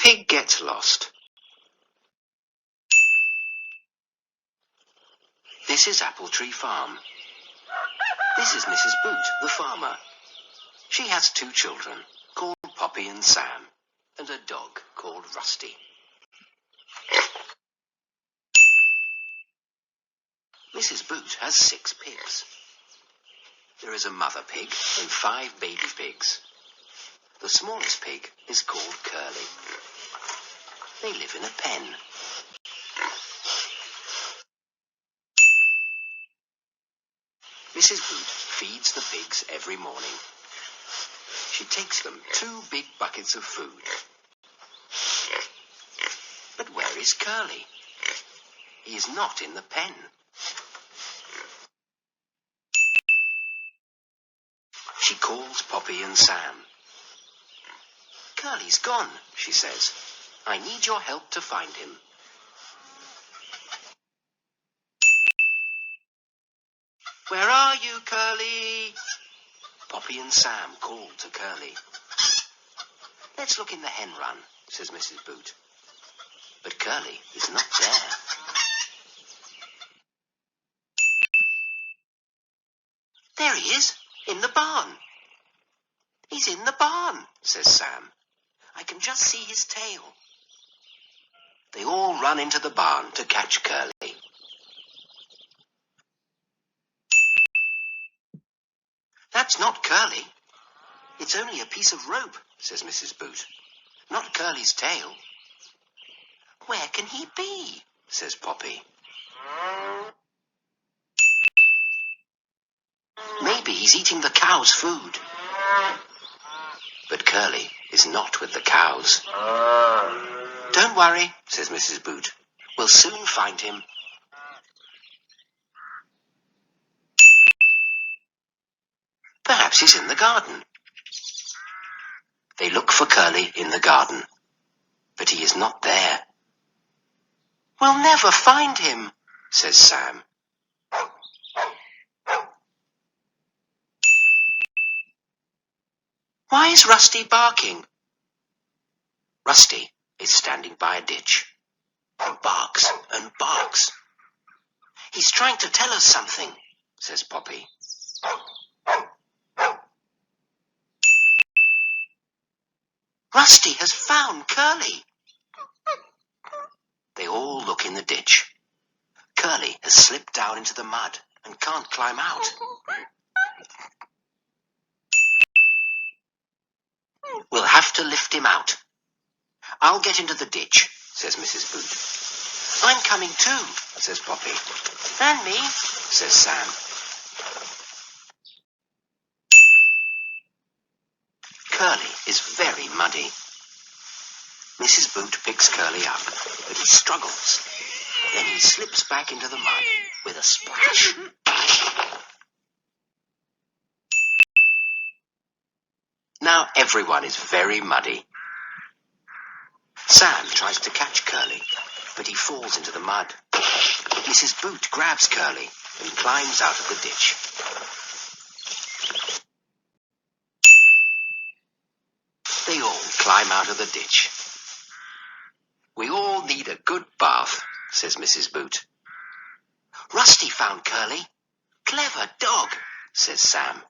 Pig gets lost. This is Apple Tree Farm. This is Mrs. Boot, the farmer. She has 2 children, called Poppy and Sam, and a dog called Rusty. Mrs. Boot has 6 pigs. There is a mother pig and 5 baby pigs. The smallest pig is called Curly. They live in a pen. Mrs. Boot feeds the pigs every morning. She takes them 2 big buckets of food. But where is Curly? He is not in the pen. She calls Poppy and Sam. Curly's gone, she says. I need your help to find him. Where are you, Curly? Poppy and Sam call to Curly. Let's look in the hen run, says Mrs. Boot. But Curly is not there. There he is, in the barn. He's in the barn, says Sam. I can just see his tail. They all run into the barn to catch Curly. That's not Curly. It's only a piece of rope, says Mrs. Boot. Not Curly's tail. Where can he be? Says Poppy. Maybe he's eating the cow's food. But Curly is not with the cows. Don't worry, says Mrs. Boot. We'll soon find him. Perhaps he's in the garden. They look for Curly in the garden, but he is not there. We'll never find him, says Sam. Why is Rusty barking? Rusty is standing by a ditch. He barks and barks. He's trying to tell us something, says Poppy. Rusty has found Curly. They all look in the ditch. Curly has slipped down into the mud and can't climb out. We'll have to lift him out. I'll get into the ditch, says Mrs. Boot. I'm coming too, says Poppy. And me, says Sam. Curly is very muddy. Mrs. Boot picks Curly up, but he struggles. Then he slips back into the mud with a splash. Now everyone is very muddy. Sam tries to catch Curly, but he falls into the mud. Mrs. Boot grabs Curly and climbs out of the ditch. They all climb out of the ditch. We all need a good bath, says Mrs. Boot. Rusty found Curly. Clever dog, says Sam.